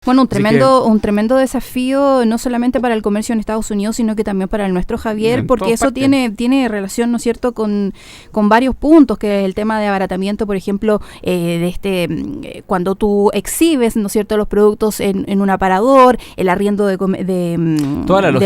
Bueno, un tremendo desafío, no solamente para el comercio en Estados Unidos, sino que también para el nuestro, Javier, porque eso tiene relación, ¿no es cierto?, con varios puntos, que es el tema de abaratamiento, por ejemplo, cuando tú exhibes, ¿no es cierto?, los productos en un aparador, el arriendo de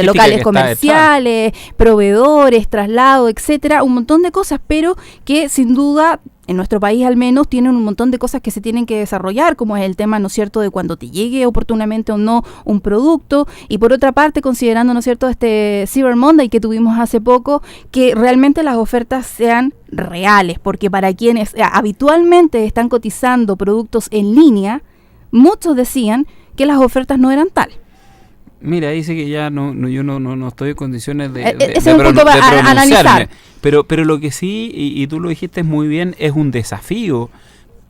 locales comerciales, proveedores, traslado, etcétera, un montón de cosas, pero que sin duda en nuestro país al menos tienen un montón de cosas que se tienen que desarrollar, como es el tema, ¿no es cierto?, de cuando te llegue oportunamente o no un producto, y por otra parte, considerando, ¿no es cierto?, este Cyber Monday que tuvimos hace poco, que realmente las ofertas sean reales, porque para quienes habitualmente están cotizando productos en línea, muchos decían que las ofertas no eran tal. Mira, dice que ya yo no estoy en condiciones de ese es un punto para analizar. Pero lo que sí, y tú lo dijiste muy bien, es un desafío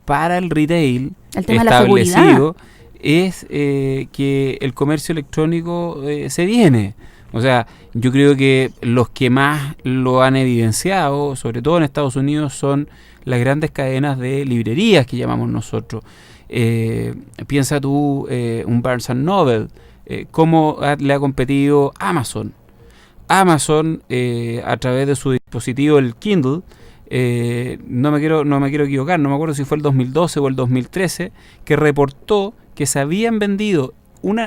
para el retail el tema establecido, es que el comercio electrónico se viene. O sea, yo creo que los que más lo han evidenciado, sobre todo en Estados Unidos, son las grandes cadenas de librerías que llamamos nosotros. Piensa tú un Barnes & Noble, cómo le ha competido Amazon. Amazon, a través de su dispositivo, el Kindle, no me quiero equivocar, no me acuerdo si fue el 2012 o el 2013, que reportó que se habían vendido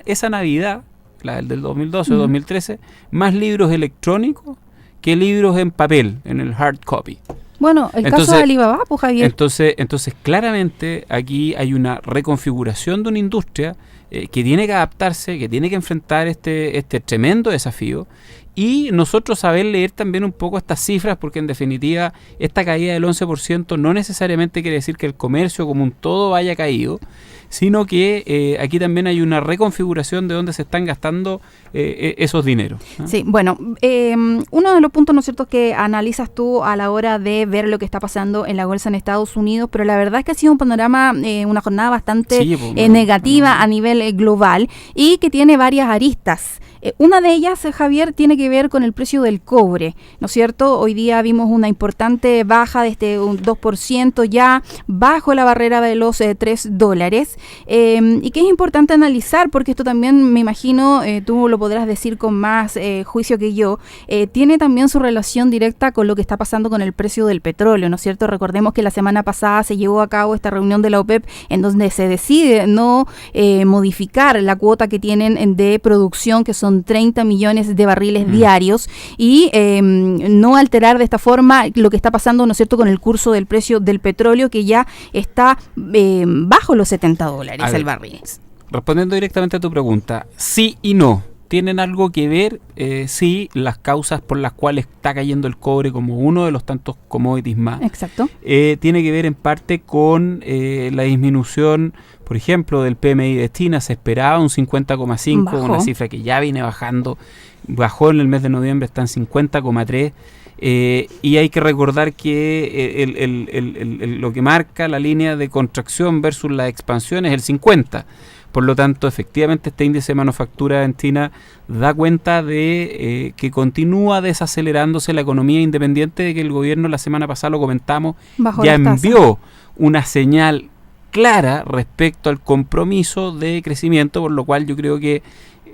esa Navidad, la del 2012 o 2013, más libros electrónicos que libros en papel, en el hard copy. Bueno, caso de Alibaba, pues, Javier. Entonces, claramente aquí hay una reconfiguración de una industria que tiene que adaptarse, que tiene que enfrentar este tremendo desafío, y nosotros saber leer también un poco estas cifras, porque en definitiva esta caída del 11% no necesariamente quiere decir que el comercio como un todo haya caído, sino que aquí también hay una reconfiguración de dónde se están gastando esos dineros, ¿no? Sí, bueno, uno de los puntos, ¿no es cierto?, que analizas tú a la hora de ver lo que está pasando en la bolsa en Estados Unidos, pero la verdad es que ha sido un panorama, una jornada bastante negativa a nivel global, y que tiene varias aristas. Una de ellas, Javier, tiene que ver con el precio del cobre, ¿no es cierto? Hoy día vimos una importante baja de un 2%, ya bajo la barrera de los $3, y que es importante analizar, porque esto también, me imagino, tú lo podrás decir con más juicio que yo, tiene también su relación directa con lo que está pasando con el precio del petróleo, ¿no es cierto? Recordemos que la semana pasada se llevó a cabo esta reunión de la OPEP, en donde se decide no modificar la cuota que tienen de producción, que son 30 millones de barriles diarios, y no alterar de esta forma lo que está pasando, ¿no es cierto?, con el curso del precio del petróleo, que ya está bajo los $70 el barril. Respondiendo directamente a tu pregunta, sí y no. ¿Tienen algo que ver? Sí, las causas por las cuales está cayendo el cobre como uno de los tantos commodities más. Exacto. Tiene que ver en parte con la disminución, por ejemplo, del PMI de China. Se esperaba un 50,5, una cifra que ya viene bajando. Bajó en el mes de noviembre, está en 50,3. Y hay que recordar que lo que marca la línea de contracción versus la expansión es el 50. Por lo tanto, efectivamente, este índice de manufactura en China da cuenta de que continúa desacelerándose la economía, independiente de que el gobierno, la semana pasada lo comentamos, ya envió una señal clara respecto al compromiso de crecimiento, por lo cual yo creo que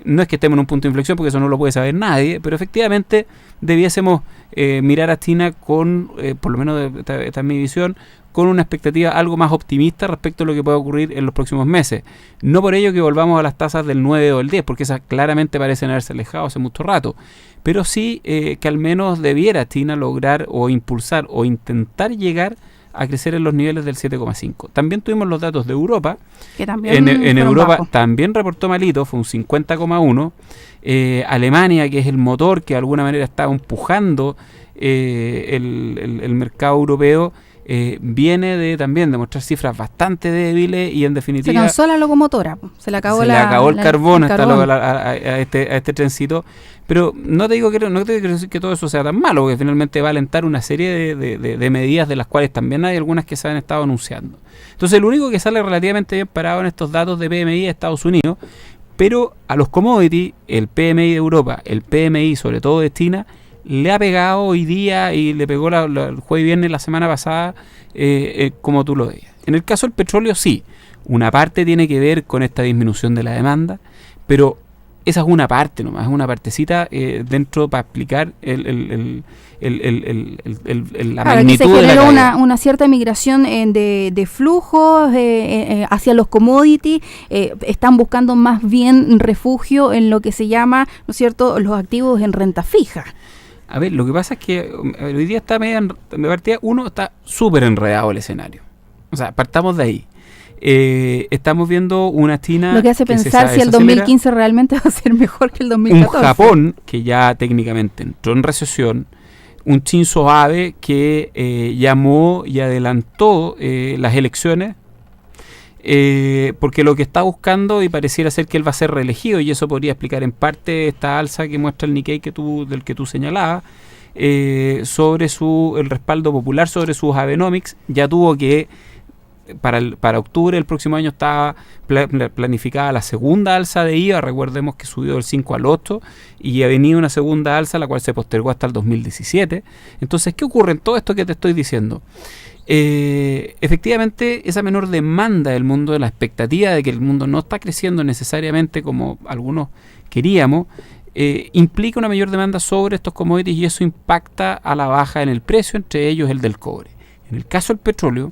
no es que estemos en un punto de inflexión, porque eso no lo puede saber nadie, pero efectivamente debiésemos mirar a China con, por lo menos esta es mi visión, con una expectativa algo más optimista respecto a lo que pueda ocurrir en los próximos meses. No por ello que volvamos a las tasas del 9 o del 10, porque esas claramente parecen haberse alejado hace mucho rato, pero sí que al menos debiera China lograr o impulsar o intentar llegar a crecer en los niveles del 7,5. También tuvimos los datos de Europa, que también en Europa bajo. También reportó malito, fue un 50,1. Alemania, que es el motor que de alguna manera está empujando el mercado europeo, viene también de mostrar cifras bastro débiles, y en definitiva se cansó la locomotora, se le acabó el carbón a este trencito. Pero no te digo que todo eso sea tan malo, porque finalmente va a alentar una serie de medidas, de las cuales también hay algunas que se han estado anunciando. Entonces, el único que sale relativamente bien parado en estos datos de PMI es Estados Unidos, pero a los commodities, el PMI de Europa, el PMI sobre todo de China, le ha pegado hoy día, y le pegó el jueves y viernes la semana pasada, como tú lo veías. En el caso del petróleo, sí, Una parte tiene que ver con esta disminución de la demanda, pero esa es una parte nomás, es una partecita dentro para explicar la magnitud que se de la generó una cierta migración de flujos hacia los commodities. Están buscando más bien refugio en lo que se llama, ¿no es cierto?, los activos en renta fija. A ver, lo que pasa es que hoy día está uno está súper enredado el escenario. O sea, partamos de ahí. Estamos viendo una China... Lo que hace pensar si el 2015 realmente va a ser mejor que el 2014. Un Japón que ya técnicamente entró en recesión. Un Shinzo Abe que llamó y adelantó las elecciones. Porque lo que está buscando, y pareciera ser que él va a ser reelegido, y eso podría explicar en parte esta alza que muestra el Nikkei del que tú señalabas, sobre el respaldo popular sobre sus Abenomics. Ya tuvo que para octubre del próximo año estaba planificada la segunda alza de IVA. Recordemos que subió del 5 al 8 y ha venido una segunda alza, la cual se postergó hasta el 2017. Entonces, ¿qué ocurre en todo esto que te estoy diciendo? Efectivamente, esa menor demanda del mundo, de la expectativa de que el mundo no está creciendo necesariamente como algunos queríamos, implica una mayor demanda sobre estos commodities, y eso impacta a la baja en el precio, entre ellos el del cobre. En el caso del petróleo,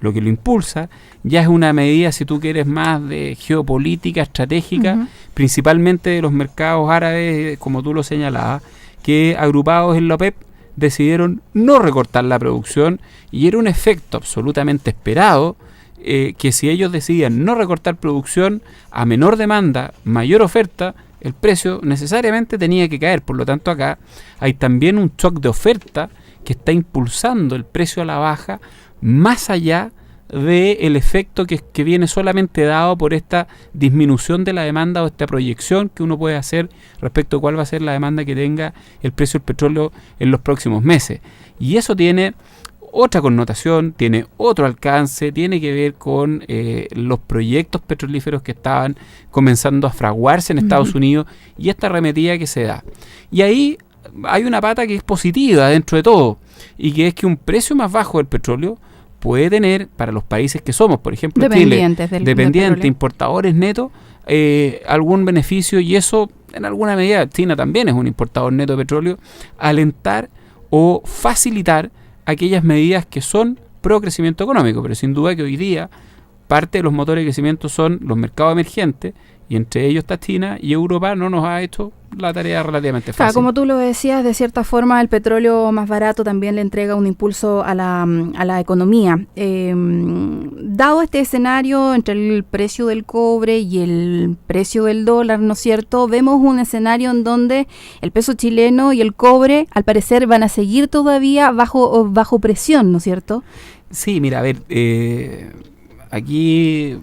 lo que lo impulsa ya es una medida, si tú quieres, más de geopolítica estratégica, principalmente de los mercados árabes, como tú lo señalabas, que agrupados en la OPEP decidieron no recortar la producción, y era un efecto absolutamente esperado, que si ellos decidían no recortar producción, a menor demanda, mayor oferta, el precio necesariamente tenía que caer. Por lo tanto, acá hay también un shock de oferta que está impulsando el precio a la baja, más allá del efecto que viene solamente dado por esta disminución de la demanda, o esta proyección que uno puede hacer respecto a cuál va a ser la demanda que tenga el precio del petróleo en los próximos meses. Y eso tiene otra connotación, tiene otro alcance, tiene que ver con los proyectos petrolíferos que estaban comenzando a fraguarse en Estados Unidos, y esta arremetida que se da. Y ahí hay una pata que es positiva dentro de todo, y que es que un precio más bajo del petróleo puede tener, para los países que somos, por ejemplo Chile, dependientes, importadores netos, algún beneficio, y eso en alguna medida, China también es un importador neto de petróleo, alentar o facilitar aquellas medidas que son pro crecimiento económico. Pero sin duda que hoy día parte de los motores de crecimiento son los mercados emergentes, y entre ellos está China, y Europa no nos ha hecho la tarea relativamente fácil. Como tú lo decías, de cierta forma el petróleo más barato también le entrega un impulso a la economía. Dado este escenario entre el precio del cobre y el precio del dólar, ¿no es cierto?, vemos un escenario en donde el peso chileno y el cobre, al parecer, van a seguir todavía bajo presión, ¿no es cierto? Sí, mira, a ver, aquí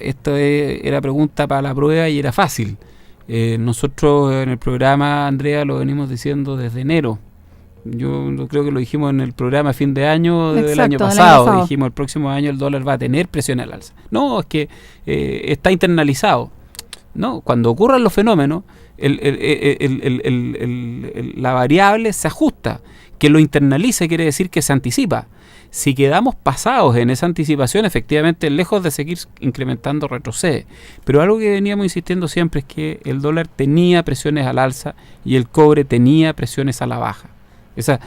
esto era pregunta para la prueba y era fácil. Nosotros en el programa, Andrea, lo venimos diciendo desde enero. Yo creo que lo dijimos en el programa a fin de año del año pasado. Dijimos, el próximo año el dólar va a tener presión al alza. No, es que está internalizado. No, cuando ocurran los fenómenos, la variable se ajusta. Que lo internalice quiere decir que se anticipa. Si quedamos pasados en esa anticipación, efectivamente, lejos de seguir incrementando, retrocede. Pero algo que veníamos insistiendo siempre es que el dólar tenía presiones al alza y el cobre tenía presiones a la baja. Eso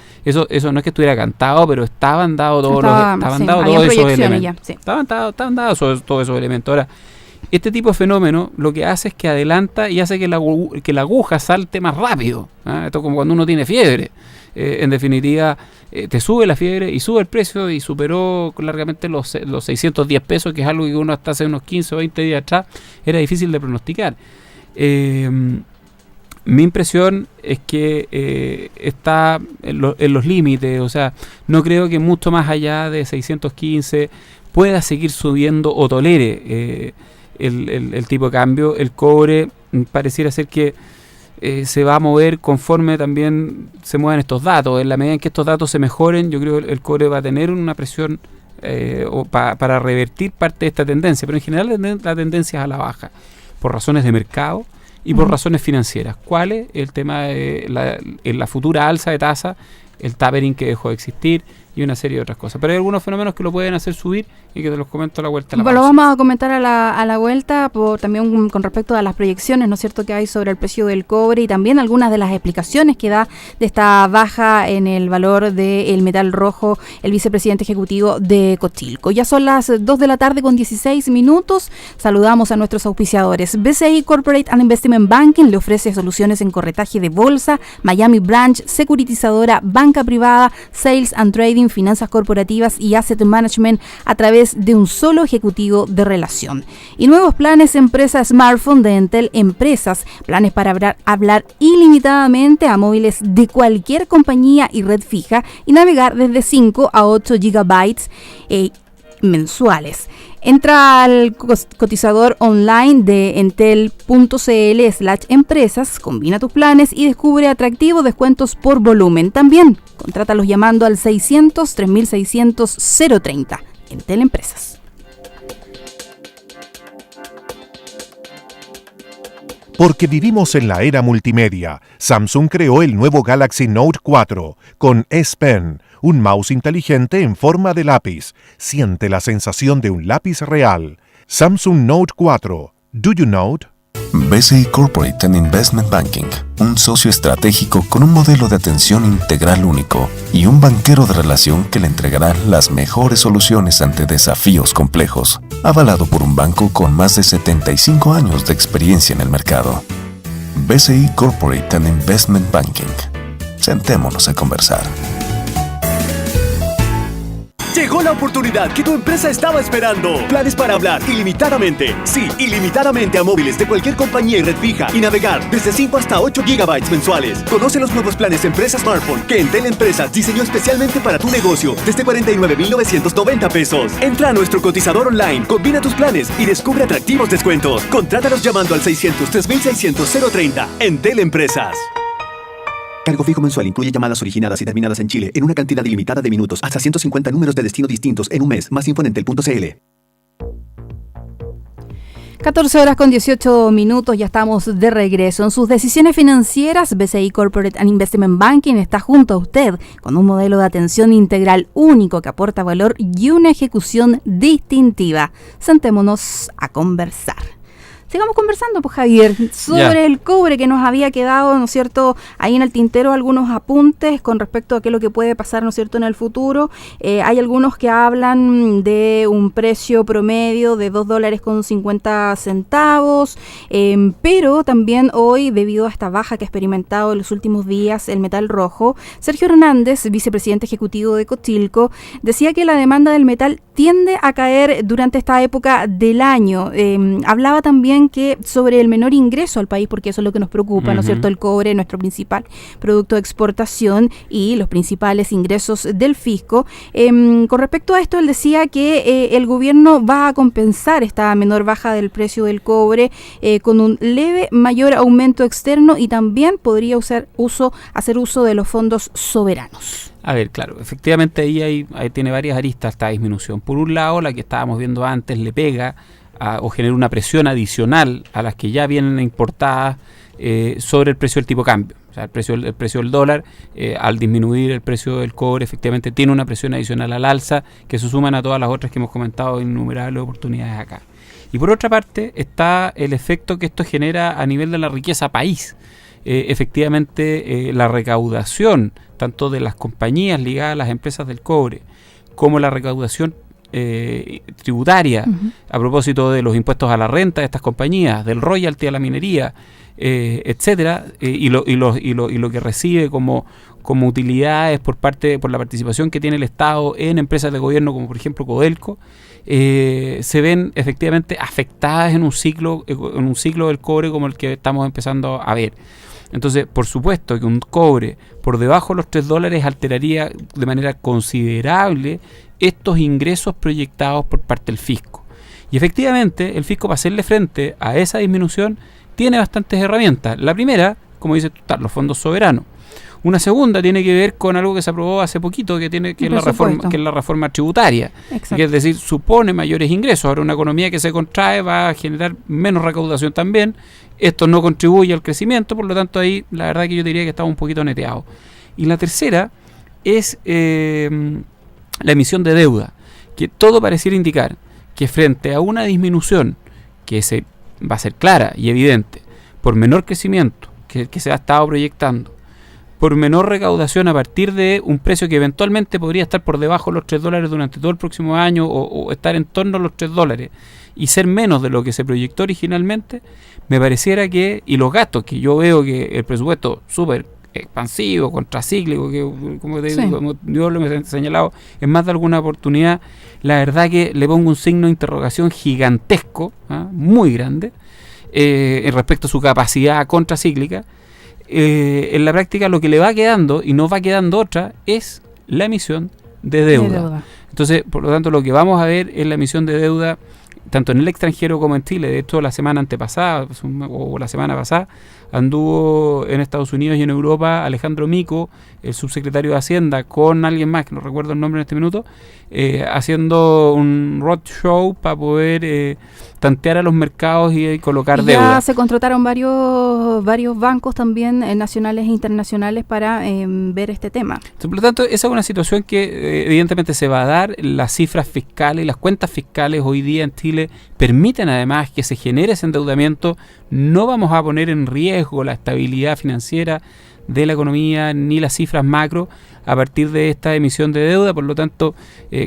no es que estuviera cantado, pero estaban dados todos esos elementos. Estaban dados todos esos elementos. Ahora, este tipo de fenómeno lo que hace es que adelanta y hace que la aguja salte más rápido. Esto es como cuando uno tiene fiebre. En definitiva, te sube la fiebre y sube el precio, y superó largamente los 610 pesos, que es algo que uno hasta hace unos 15 o 20 días atrás era difícil de pronosticar. Mi impresión es que está en los límites, o sea, no creo que mucho más allá de 615 pueda seguir subiendo o tolere el tipo de cambio. El cobre pareciera ser que se va a mover conforme también se muevan estos datos. En la medida en que estos datos se mejoren, yo creo que el cobre va a tener una presión para revertir parte de esta tendencia, pero en general la tendencia es a la baja, por razones de mercado y por razones financieras. ¿Cuáles? El tema de la futura alza de tasa el tapering que dejó de existir y una serie de otras cosas. Pero hay algunos fenómenos que lo pueden hacer subir y que te los comento a la vuelta. Lo vamos a comentar a la vuelta, también con respecto a las proyecciones, ¿no es cierto?, que hay sobre el precio del cobre y también algunas de las explicaciones que da de esta baja en el valor del metal rojo el vicepresidente ejecutivo de Cotilco. Ya son las 2 de la tarde con 16 minutos. Saludamos a nuestros auspiciadores. BCI Corporate and Investment Banking le ofrece soluciones en corretaje de bolsa, Miami Branch, securitizadora, banca privada, sales and trading, finanzas corporativas y asset management a través de un solo ejecutivo de relación. Y nuevos planes empresa smartphone de Entel Empresas, planes para hablar ilimitadamente a móviles de cualquier compañía y red fija y navegar desde 5 a 8 gigabytes mensuales. Entra al cotizador online de entel.cl/empresas, combina tus planes y descubre atractivos descuentos por volumen. También contrátalos llamando al 600-3600-030. Entel Empresas. Porque vivimos en la era multimedia, Samsung creó el nuevo Galaxy Note 4 con S Pen, un mouse inteligente en forma de lápiz. Siente la sensación de un lápiz real. Samsung Note 4. Do you note? BCI Corporate and Investment Banking, un socio estratégico con un modelo de atención integral único y un banquero de relación que le entregará las mejores soluciones ante desafíos complejos, avalado por un banco con más de 75 años de experiencia en el mercado. BCI Corporate and Investment Banking. Sentémonos a conversar. Llegó la oportunidad que tu empresa estaba esperando. Planes para hablar ilimitadamente. Sí, ilimitadamente a móviles de cualquier compañía y red fija y navegar desde 5 hasta 8 gigabytes mensuales. Conoce los nuevos planes Empresa Smartphone que Entel Empresas diseñó especialmente para tu negocio desde 49,990 pesos. Entra a nuestro cotizador online, combina tus planes y descubre atractivos descuentos. Contrátalos llamando al 600-3600-030. Entel Empresas. Cargo fijo mensual incluye llamadas originadas y terminadas en Chile en una cantidad ilimitada de minutos, hasta 150 números de destino distintos en un mes. Más info en entel.cl. 14 horas con 18 minutos, ya estamos de regreso. En sus decisiones financieras, BCI Corporate and Investment Banking está junto a usted con un modelo de atención integral único que aporta valor y una ejecución distintiva. Sentémonos a conversar. Sigamos conversando, pues, Javier, sobre el cobre, que nos había quedado, ¿no es cierto?, ahí en el tintero algunos apuntes con respecto a qué es lo que puede pasar, ¿no es cierto?, en el futuro. Hay algunos que hablan de un precio promedio de $2.50, pero también hoy, debido a esta baja que ha experimentado en los últimos días el metal rojo, Sergio Hernández, vicepresidente ejecutivo de Cotilco, decía que la demanda del metal tiende a caer durante esta época del año. Hablaba también que sobre el menor ingreso al país, porque eso es lo que nos preocupa, ¿no es cierto? El cobre, nuestro principal producto de exportación y los principales ingresos del fisco. Con respecto a esto, él decía que el gobierno va a compensar esta menor baja del precio del cobre con un leve mayor aumento externo y también podría hacer uso de los fondos soberanos. A ver, claro, efectivamente ahí tiene varias aristas esta disminución. Por un lado, la que estábamos viendo antes le pega o genera una presión adicional a las que ya vienen importadas sobre el precio del tipo de cambio. O sea, el precio del dólar, al disminuir el precio del cobre, efectivamente tiene una presión adicional al alza que se suman a todas las otras que hemos comentado en innumerables oportunidades acá. Y por otra parte está el efecto que esto genera a nivel de la riqueza país. Efectivamente, la recaudación tanto de las compañías ligadas a las empresas del cobre como la recaudación tributaria a propósito de los impuestos a la renta de estas compañías, del royalty a la minería, etcétera, y lo que recibe como utilidades por la participación que tiene el Estado en empresas de gobierno como por ejemplo Codelco, se ven efectivamente afectadas en un ciclo del cobre como el que estamos empezando a ver. Entonces, por supuesto que un cobre por debajo de los $3 alteraría de manera considerable estos ingresos proyectados por parte del fisco. Y efectivamente, el fisco, para hacerle frente a esa disminución, tiene bastantes herramientas. La primera, como dice tú, los fondos soberanos. Una segunda tiene que ver con algo que se aprobó hace poquito, que es la reforma tributaria, que es decir, supone mayores ingresos. Ahora, una economía que se contrae va a generar menos recaudación también. Esto no contribuye al crecimiento, por lo tanto ahí la verdad que yo diría que estamos un poquito neteados. Y la tercera es la emisión de deuda, que todo pareciera indicar que frente a una disminución que va a ser clara y evidente, por menor crecimiento que se ha estado proyectando, por menor recaudación a partir de un precio que eventualmente podría estar por debajo de los $3 durante todo el próximo año o estar en torno a los $3 y ser menos de lo que se proyectó originalmente, me pareciera que, y los gastos, que yo veo que el presupuesto súper expansivo, contracíclico, que como yo lo he señalado en más de alguna oportunidad, la verdad que le pongo un signo de interrogación gigantesco, muy grande, respecto a su capacidad contracíclica. En la práctica lo que le va quedando, y no va quedando otra, es la emisión de deuda. Entonces, por lo tanto, lo que vamos a ver es la emisión de deuda tanto en el extranjero como en Chile. De hecho, la semana antepasada o la semana pasada anduvo en Estados Unidos y en Europa Alejandro Mico, el subsecretario de Hacienda, con alguien más, que no recuerdo el nombre en este minuto, haciendo un roadshow para poder tantear a los mercados y colocar deuda. Ya se contrataron varios bancos también, nacionales e internacionales, para ver este tema. Por lo tanto, esa es una situación que evidentemente se va a dar. Las cifras fiscales, las cuentas fiscales hoy día en Chile permiten además que se genere ese endeudamiento. No vamos a poner en riesgo la estabilidad financiera de la economía ni las cifras macro a partir de esta emisión de deuda. Por lo tanto,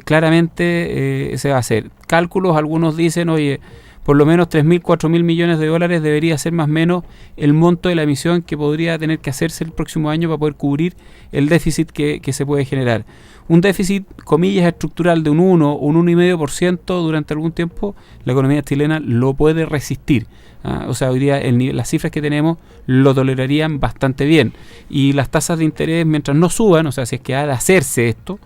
claramente se va a hacer cálculos. Algunos dicen, oye, por lo menos 3.000, 4.000 millones de dólares debería ser más o menos el monto de la emisión que podría tener que hacerse el próximo año para poder cubrir el déficit que se puede generar. Un déficit, comillas, estructural de un 1 o un 1,5% durante algún tiempo, la economía chilena lo puede resistir. O sea, hoy día las cifras que tenemos lo tolerarían bastante bien. Y las tasas de interés, mientras no suban, o sea, si es que ha de hacerse esto,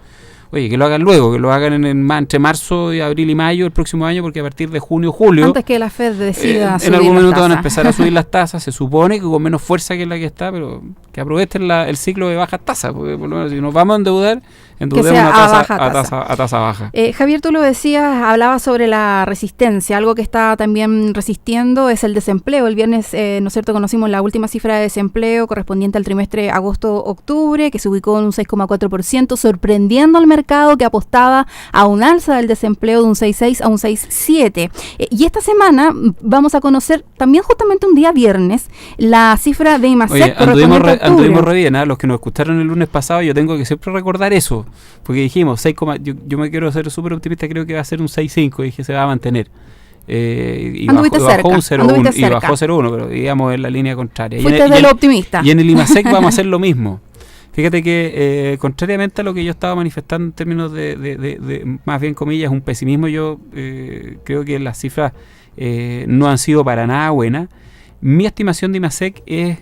oye, que lo hagan luego, que lo hagan entre marzo y abril y mayo del próximo año, porque a partir de junio, julio, antes que la Fed decida subir en algún las minuto van a tasas. empezar a subir las tasas. Se supone que con menos fuerza que la que está, pero que aprovechen el ciclo de bajas tasas, porque por lo menos si nos vamos a endeudar, endeudemos a tasa baja. Javier, tú lo decías, hablabas sobre la resistencia. Algo que está también resistiendo es el desempleo. El viernes, ¿no es cierto?, conocimos la última cifra de desempleo correspondiente al trimestre agosto-octubre, que se ubicó en un 6,4%, sorprendiendo al mercado, que apostaba a un alza del desempleo de un 6,6 a un 6,7. Y esta semana vamos a conocer también justamente un día viernes la cifra de IMASEC correspondiente a octubre. Anduvimos re bien, los que nos escucharon el lunes pasado, yo tengo que siempre recordar eso, porque dijimos, yo me quiero ser súper optimista, creo que va a ser un 6,5, y dije se va a mantener. Y bajó un 0,1 y bajó 0,1, pero digamos en la línea contraria. Fuiste de lo optimista. Y en el IMASEC vamos a hacer lo mismo. Fíjate que contrariamente a lo que yo estaba manifestando en términos de más bien comillas, un pesimismo, yo creo que las cifras no han sido para nada buenas. Mi estimación de IMASEC es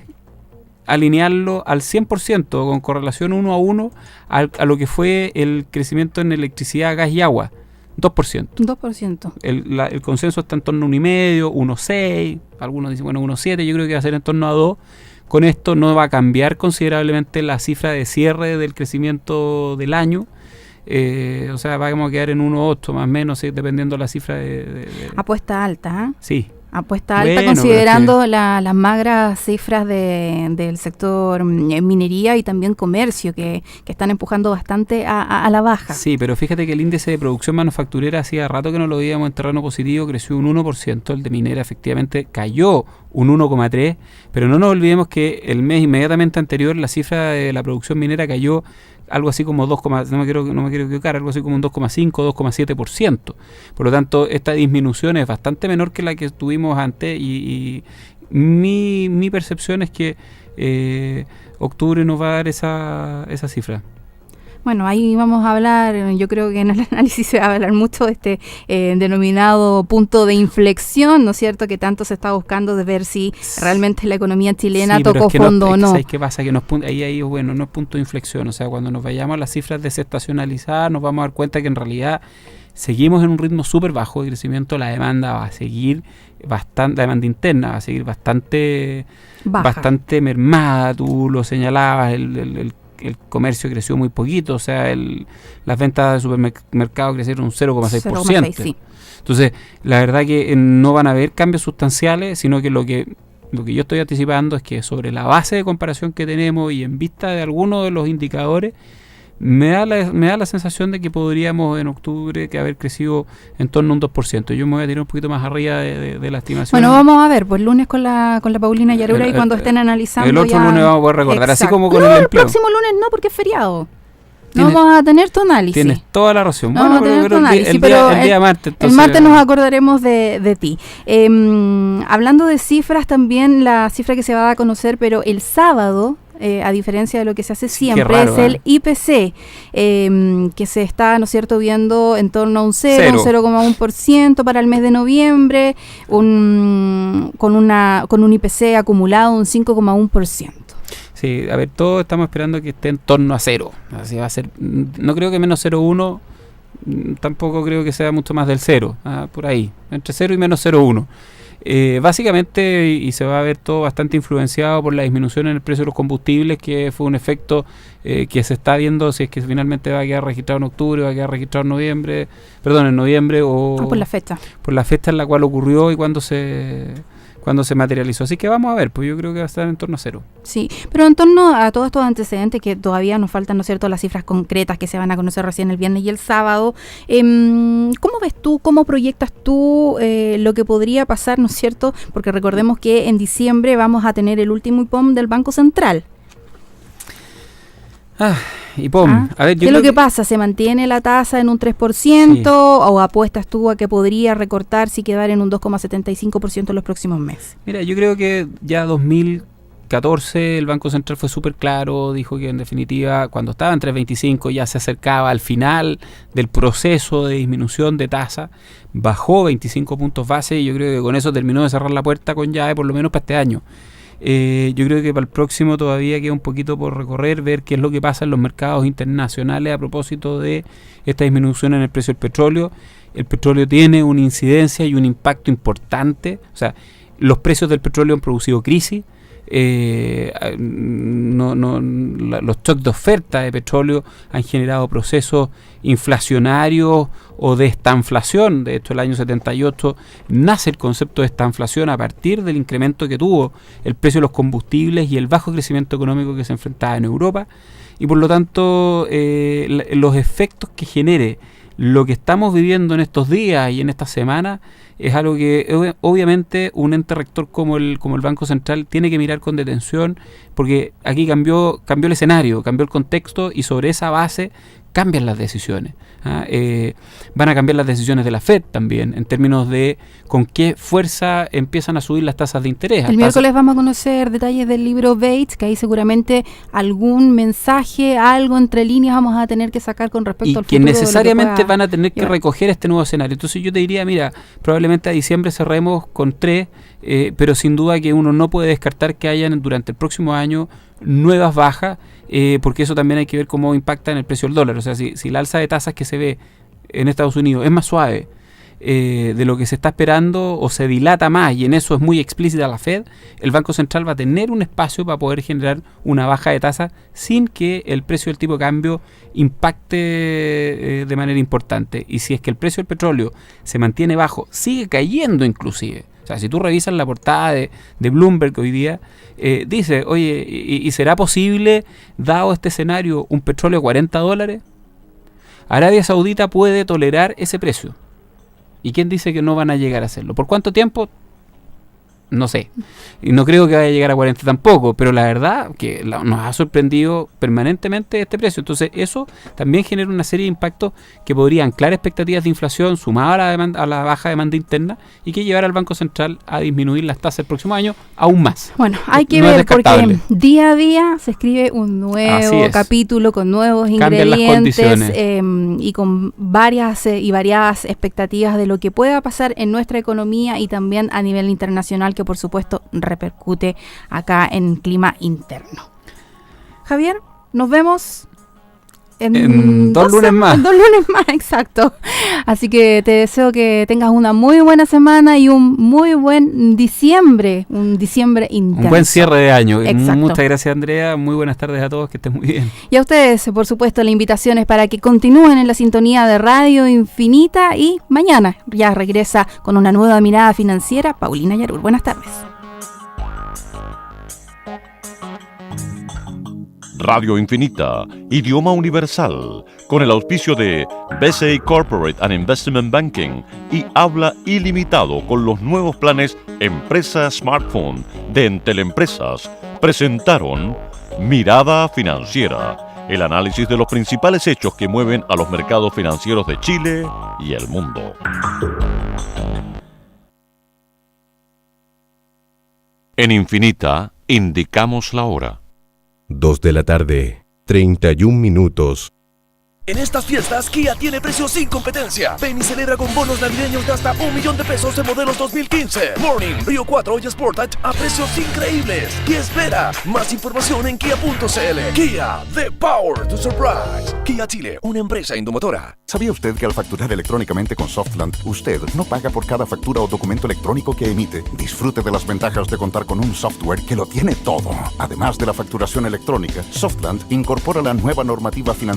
alinearlo al 100% con correlación 1 a 1 a lo que fue el crecimiento en electricidad, gas y agua. 2%. 2%. El consenso está en torno a 1,5, 1,6, algunos dicen, bueno, 1,7, yo creo que va a ser en torno a 2. Con esto no va a cambiar considerablemente la cifra de cierre del crecimiento del año. O sea, vamos a quedar en 1,8 más o menos, dependiendo de la cifra Apuesta alta, ¿eh? Sí. Apuesta alta, considerando las magras cifras del sector minería y también comercio, que están empujando bastante a la baja. Sí, pero fíjate que el índice de producción manufacturera hacía rato que no lo veíamos en terreno positivo, creció un 1%, el de minera efectivamente cayó un 1,3%, pero no nos olvidemos que el mes inmediatamente anterior la cifra de la producción minera cayó algo así como no me quiero equivocar, algo así como un 2,5, 2,7%. Por lo tanto, esta disminución es bastante menor que la que tuvimos antes y mi percepción es que octubre nos va a dar esa cifra. Bueno, ahí vamos a hablar, yo creo que en el análisis se va a hablar mucho de este denominado punto de inflexión, ¿no es cierto?, que tanto se está buscando, de ver si realmente la economía chilena tocó fondo o no. ¿Sabes qué pasa? Que ahí bueno, no es punto de inflexión, o sea, cuando nos vayamos a las cifras desestacionalizadas nos vamos a dar cuenta que en realidad seguimos en un ritmo súper bajo de crecimiento. La demanda va a seguir bastante, la demanda interna va a seguir bastante mermada. Tú lo señalabas, el comercio creció muy poquito, o sea, las ventas de supermercados crecieron un 0,6%. Sí. Entonces, la verdad que no van a haber cambios sustanciales, sino que lo que yo estoy anticipando es que sobre la base de comparación que tenemos y en vista de algunos de los indicadores, me da la sensación de que podríamos en octubre que haber crecido en torno a un 2%. Yo me voy a tirar un poquito más arriba de la estimación. Bueno, vamos a ver, pues lunes con la Paulina Yarura y cuando estén analizando. El otro lunes vamos a poder recordar, exacto. Así como con el empleo. El próximo lunes no, porque es feriado. No vamos a tener tu análisis. Tienes toda la razón. Bueno, pero el día martes. El martes nos acordaremos de ti. Hablando de cifras, también la cifra que se va a conocer, pero el sábado, a diferencia de lo que se hace siempre, raro, es el IPC, que se está, ¿no es cierto?, viendo en torno a un 0,1% para el mes de noviembre, con un IPC acumulado un 5,1%. Sí, a ver, todos estamos esperando que esté en torno a 0. Así va a ser. No creo que menos 0,1, tampoco creo que sea mucho más del 0, por ahí, entre 0 y menos 0,1. Básicamente, y se va a ver todo bastante influenciado por la disminución en el precio de los combustibles, que fue un efecto que se está viendo si es que finalmente va a quedar registrado en octubre, va a quedar registrado en noviembre o por la fecha. Por la fecha en la cual ocurrió y cuando se materializó. Así que vamos a ver, pues yo creo que va a estar en torno a 0. Sí, pero en torno a todos estos antecedentes que todavía nos faltan, ¿no es cierto?, las cifras concretas que se van a conocer recién el viernes y el sábado, ¿cómo ves tú, cómo proyectas tú lo que podría pasar, ¿no es cierto? Porque recordemos que en diciembre vamos a tener el último IPOM del Banco Central. IPOM. A ver, ¿qué es lo que pasa? ¿Se mantiene la tasa en un 3% o apuestas tú a que podría recortarse y quedar en un 2,75% en los próximos meses? Mira, yo creo que ya 2014 el Banco Central fue súper claro, dijo que en definitiva cuando estaba en 3,25 ya se acercaba al final del proceso de disminución de tasa, bajó 25 puntos base y yo creo que con eso terminó de cerrar la puerta con llave por lo menos para este año. Yo creo que para el próximo todavía queda un poquito por recorrer, ver qué es lo que pasa en los mercados internacionales a propósito de esta disminución en el precio del petróleo. El petróleo tiene una incidencia y un impacto importante, o sea, los precios del petróleo han producido crisis. Los shocks de oferta de petróleo han generado procesos inflacionarios o de estanflación. De hecho, el año 78 nace el concepto de estanflación a partir del incremento que tuvo el precio de los combustibles y el bajo crecimiento económico que se enfrentaba en Europa, y por lo tanto los efectos que genere lo que estamos viviendo en estos días y en estas semanas es algo que obviamente un ente rector como el Banco Central tiene que mirar con detención, porque aquí cambió el escenario, cambió el contexto y sobre esa base cambian las decisiones. Van a cambiar las decisiones de la FED también, en términos de con qué fuerza empiezan a subir las tasas de interés. El miércoles vamos a conocer detalles del libro Bates, que ahí seguramente algún mensaje, algo entre líneas vamos a tener que sacar con respecto al futuro. Y que necesariamente van a tener que recoger este nuevo escenario. Entonces yo te diría, mira, probablemente a diciembre cerremos con 3, pero sin duda que uno no puede descartar que hayan durante el próximo año nuevas bajas, porque eso también hay que ver cómo impacta en el precio del dólar. O sea, si la alza de tasas que se ve en Estados Unidos es más suave de lo que se está esperando o se dilata más, y en eso es muy explícita la Fed, el Banco Central va a tener un espacio para poder generar una baja de tasa sin que el precio del tipo de cambio impacte de manera importante. Y si es que el precio del petróleo se mantiene bajo, sigue cayendo inclusive. O sea, si tú revisas la portada de Bloomberg hoy día, dice, oye, ¿y será posible, dado este escenario, un petróleo a $40? Arabia Saudita puede tolerar ese precio. ¿Y quién dice que no van a llegar a hacerlo? ¿Por cuánto tiempo? No sé. Y no creo que vaya a llegar a 40 tampoco, pero la verdad que nos ha sorprendido permanentemente este precio. Entonces eso también genera una serie de impactos que podrían anclar expectativas de inflación sumada a la baja demanda interna y que llevar al Banco Central a disminuir las tasas el próximo año aún más. Bueno, hay que ver porque día a día se escribe un nuevo capítulo con nuevos ingredientes y con varias y variadas expectativas de lo que pueda pasar en nuestra economía y también a nivel internacional, que por supuesto repercute acá en clima interno. Javier, nos vemos en 2 lunes más. En 2 lunes más, exacto. Así que te deseo que tengas una muy buena semana y un muy buen diciembre, un diciembre intenso. Un buen cierre de año. Exacto. Muchas gracias, Andrea. Muy buenas tardes a todos, que estén muy bien. Y a ustedes, por supuesto, la invitación es para que continúen en la sintonía de Radio Infinita, y mañana ya regresa con una nueva mirada financiera Paulina Yarur. Buenas tardes. Radio Infinita, idioma universal, con el auspicio de BCI Corporate and Investment Banking y habla ilimitado con los nuevos planes Empresa Smartphone de Entel Empresas, presentaron Mirada Financiera, el análisis de los principales hechos que mueven a los mercados financieros de Chile y el mundo. En Infinita, indicamos la hora. 2:31 p.m. En estas fiestas, Kia tiene precios sin competencia. Ven y celebra con bonos navideños de hasta $1.000.000 en modelos 2015. Morning, Rio 4 y Sportage a precios increíbles. ¿Qué esperas? Más información en kia.cl. Kia, the power to surprise. Kia Chile, una empresa indomotora. ¿Sabía usted que al facturar electrónicamente con Softland, usted no paga por cada factura o documento electrónico que emite? Disfrute de las ventajas de contar con un software que lo tiene todo. Además de la facturación electrónica, Softland incorpora la nueva normativa financiera